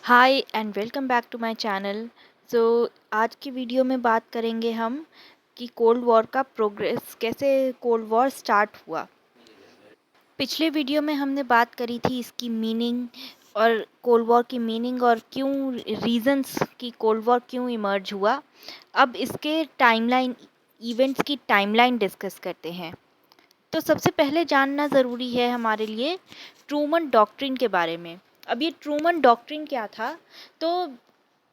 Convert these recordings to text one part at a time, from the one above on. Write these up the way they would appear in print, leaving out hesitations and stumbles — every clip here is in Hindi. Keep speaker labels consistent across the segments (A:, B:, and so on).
A: Hi and welcome back to my channel. So आज की वीडियो में बात करेंगे हम कि कोल्ड वॉर का प्रोग्रेस, कैसे कोल्ड वॉर स्टार्ट हुआ। पिछले वीडियो में हमने बात करी थी इसकी मीनिंग और कोल्ड वॉर की मीनिंग और क्यों रीजंस कि कोल्ड वॉर क्यों इमर्ज हुआ। अब इसके टाइमलाइन, इवेंट्स की टाइमलाइन डिस्कस करते हैं। तो सबसे पहले जानना ज़रूरी है हमारे लिए ट्रूमन डॉक्ट्रिन के बारे में। अब ये ट्रूमन डॉक्ट्रिन क्या था? तो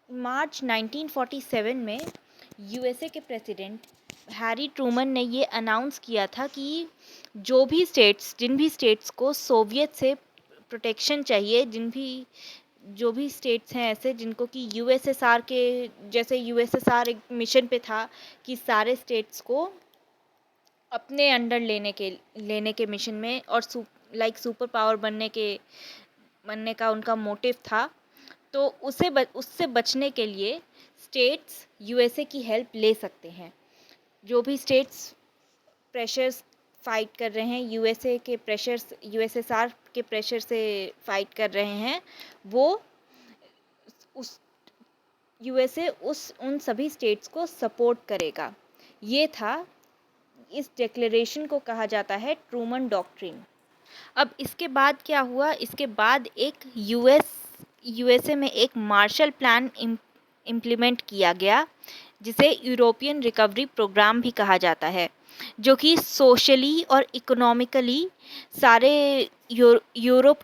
A: मार्च 1947 में यूएसए के प्रेसिडेंट हैरी ट्रूमन ने ये अनाउंस किया था कि जिन भी स्टेट्स को सोवियत से प्रोटेक्शन चाहिए, जो भी स्टेट्स हैं ऐसे जिनको कि यूएसएसआर के, जैसे यूएसएसआर एक मिशन पे था कि सारे स्टेट्स को अपने अंडर लेने के मिशन में, और सुपर पावर बनने का उनका मोटिव था। तो उससे बचने के लिए स्टेट्स यूएसए की हेल्प ले सकते हैं। जो भी स्टेट्स प्रेशर्स फाइट कर रहे हैं, यूएसएसआर के प्रेशर से फाइट कर रहे हैं, वो उस यूएसए उन सभी स्टेट्स को सपोर्ट करेगा। ये था, इस डिक्लेरेशन को कहा जाता है ट्रूमन डॉक्ट्रिन। अब इसके बाद क्या हुआ? इसके बाद एक यूएसए में एक मार्शल प्लान इम्प्लीमेंट किया गया, जिसे यूरोपियन रिकवरी प्रोग्राम भी कहा जाता है, जो कि सोशली और इकोनॉमिकली सारे यूरोप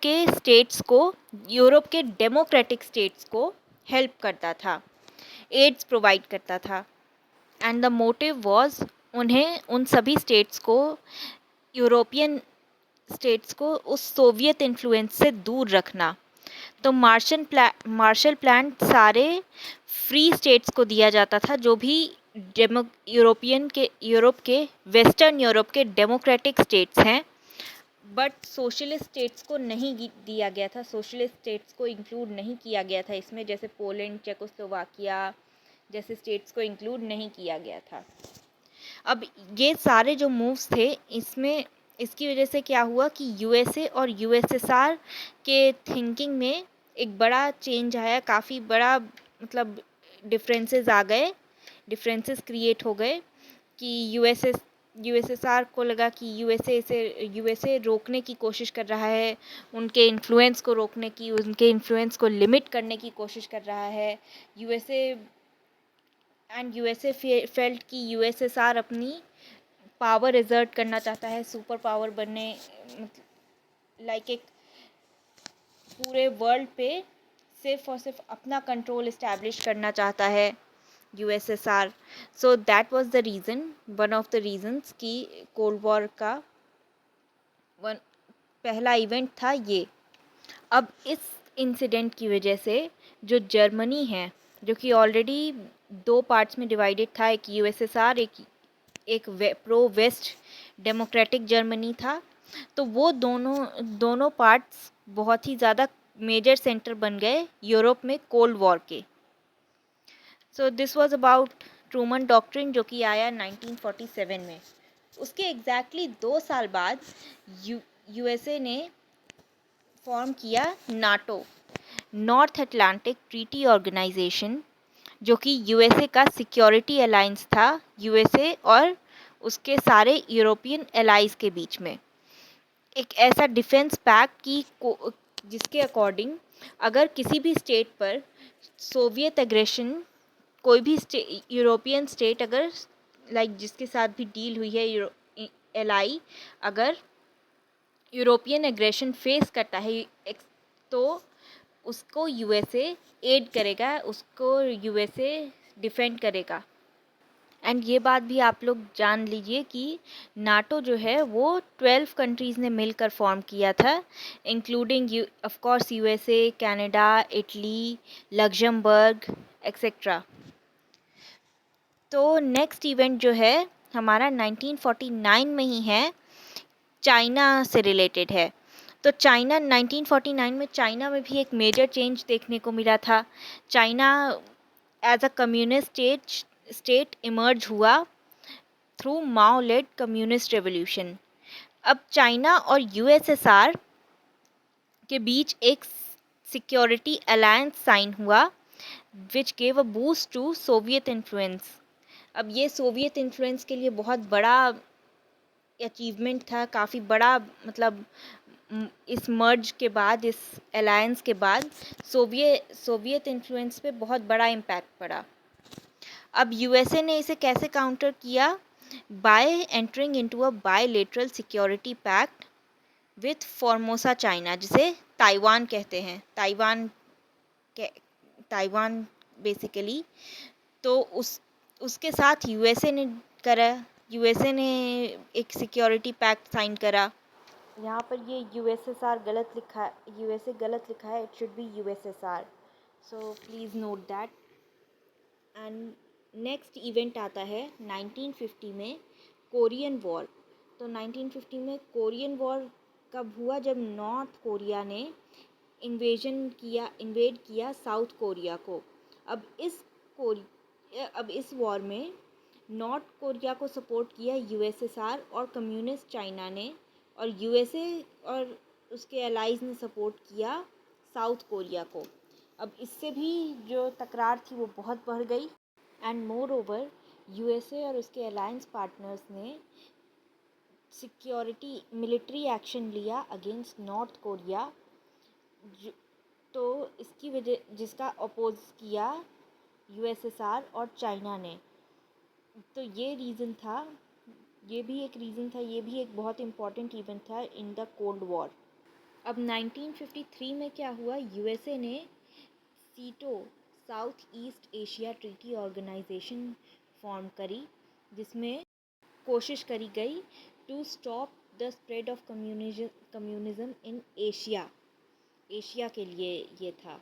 A: के डेमोक्रेटिक स्टेट्स को हेल्प करता था, एड्स प्रोवाइड करता था। एंड द मोटिव वाज उन सभी यूरोपियन स्टेट्स को उस सोवियत इन्फ्लुएंस से दूर रखना। तो मार्शल प्लान सारे फ्री स्टेट्स को दिया जाता था, जो भी यूरोप के वेस्टर्न यूरोप के डेमोक्रेटिक स्टेट्स हैं। बट सोशलिस्ट स्टेट्स को नहीं दिया गया था, सोशलिस्ट स्टेट्स को इंक्लूड नहीं किया गया था इसमें, जैसे पोलैंड, चेकोस्लोवाकिया जैसे स्टेट्स को इंक्लूड नहीं किया गया था। अब ये सारे जो मूव्स थे, इसमें इसकी वजह से क्या हुआ कि यूएसए और यूएसएसआर के थिंकिंग में एक बड़ा चेंज आया, काफ़ी बड़ा, मतलब डिफरेंसेस क्रिएट हो गए कि यूएसएसआर को लगा कि यूएसए रोकने की कोशिश कर रहा है, उनके इन्फ्लुएंस को लिमिट करने की कोशिश कर रहा है। यूएसए फेल्ट कि यूएसएसआर अपनी पावर एजर्ट करना चाहता है, सुपर पावर बनने, लाइक एक पूरे वर्ल्ड पे सिर्फ और सिर्फ अपना कंट्रोल इस्टेब्लिश करना चाहता है USSR. So that was the reason, one of the reasons कि कोल्ड वॉर का वन पहला इवेंट था ये। अब इस इंसिडेंट की वजह से जो जर्मनी है, जो कि ऑलरेडी दो पार्ट्स में डिवाइडेड था, एक यूएसएसआर, एक प्रो वेस्ट डेमोक्रेटिक जर्मनी था, तो वो दोनों पार्ट्स बहुत ही ज़्यादा मेजर सेंटर बन गए यूरोप में कोल्ड वॉर के। So this was about Truman doctrine, जो कि आया 1947 में। उसके एग्जैक्टली 2 साल बाद यूएसए ने फॉर्म किया NATO, North Atlantic Treaty Organisation, जो कि यूएसए का सिक्योरिटी अलायंस था, यूएसए और उसके सारे यूरोपियन एलाइज के बीच में एक ऐसा डिफेंस पैक्ट की जिसके अकॉर्डिंग अगर किसी भी स्टेट पर सोवियत एग्रेशन, कोई भी यूरोपियन स्टेट अगर, जिसके साथ भी डील हुई है एलआई, अगर यूरोपियन एग्रेशन फेस करता है, तो उसको यूएसए एड करेगा, उसको यूएसए डिफेंड करेगा। एंड ये बात भी आप लोग जान लीजिए कि नाटो जो है वो 12 कंट्रीज़ ने मिलकर फॉर्म किया था, including of course USA, Canada, Italy, Luxembourg etcetera. तो नेक्स्ट इवेंट जो है हमारा 1949 में ही है, चाइना से रिलेटेड है। तो 1949 में चाइना में भी एक मेजर चेंज देखने को मिला था। China as a communist state emerge हुआ through Mao led communist revolution. अब चाइना और यूएसएसआर के बीच एक सिक्योरिटी अलायंस साइन हुआ which gave a boost to Soviet influence. अब ये सोवियत इन्फ्लुएंस के लिए बहुत बड़ा अचीवमेंट था, काफ़ी बड़ा, मतलब इस मर्ज के बाद, इस अलायंस के बाद सोवियत इन्फ्लुएंस पे बहुत बड़ा इम्पैक्ट पड़ा। अब यूएसए ने इसे कैसे काउंटर किया? By entering into a bilateral security pact with Formosa China, जिसे ताइवान कहते हैं, ताइवान बेसिकली। तो उसके साथ करा यूएसए ने एक सिक्योरिटी पैक्ट साइन करा। यहाँ पर ये यूएसएसआर गलत लिखा है, यूएसए गलत लिखा है, it should be USSR, so please note that. And next event आता है 1950 में, कोरियन वॉर। तो 1950 में कोरियन वॉर कब हुआ? जब नॉर्थ कोरिया ने इन्वेड किया साउथ कोरिया को। अब इस वॉर में नॉर्थ कोरिया को सपोर्ट किया यूएसएसआर और कम्युनिस्ट चाइना ने, और यूएसए और उसके एलाइज ने सपोर्ट किया साउथ कोरिया को। अब इससे भी जो तकरार थी वो बहुत बढ़ गई। एंड मोर ओवर यूएसए और उसके अलायंस पार्टनर्स ने सिक्योरिटी मिलिट्री एक्शन लिया अगेंस्ट नॉर्थ कोरिया, तो इसकी वजह जिसका अपोज किया यूएसएसआर और चाइना ने। तो ये रीज़न था, ये भी एक बहुत इम्पॉर्टेंट इवेंट था इन द कोल्ड वॉर। अब 1953 में क्या हुआ? यूएसए ने SEATO, South East Asia Treaty Organisation form करी, जिसमें कोशिश करी गई to stop the spread of communism in Asia के लिए ये था।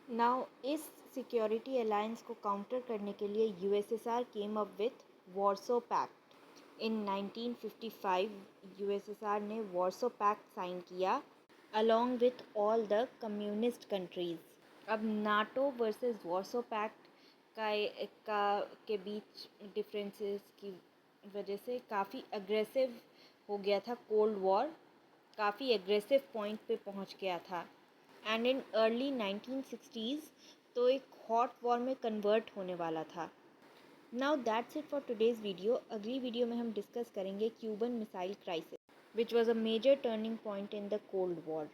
A: नाउ इस सिक्योरिटी अलायंस को काउंटर करने के लिए USSR came up with Warsaw pact. In 1955 USSR ने वॉर्सो पैक्ट साइन किया along with all the communist countries. अब नाटो वर्सेस वॉर्सो पैक्ट के बीच डिफरेंसेस की वजह से काफ़ी अग्रेसिव हो गया था कोल्ड वॉर, काफ़ी एग्रेसिव पॉइंट पे पहुंच गया था। एंड इन अर्ली 1960s तो एक हॉट वॉर में कन्वर्ट होने वाला था। Now that's it for today's video. अगली वीडियो में हम डिस्कस करेंगे Cuban missile crisis, which was a major turning point in the cold war.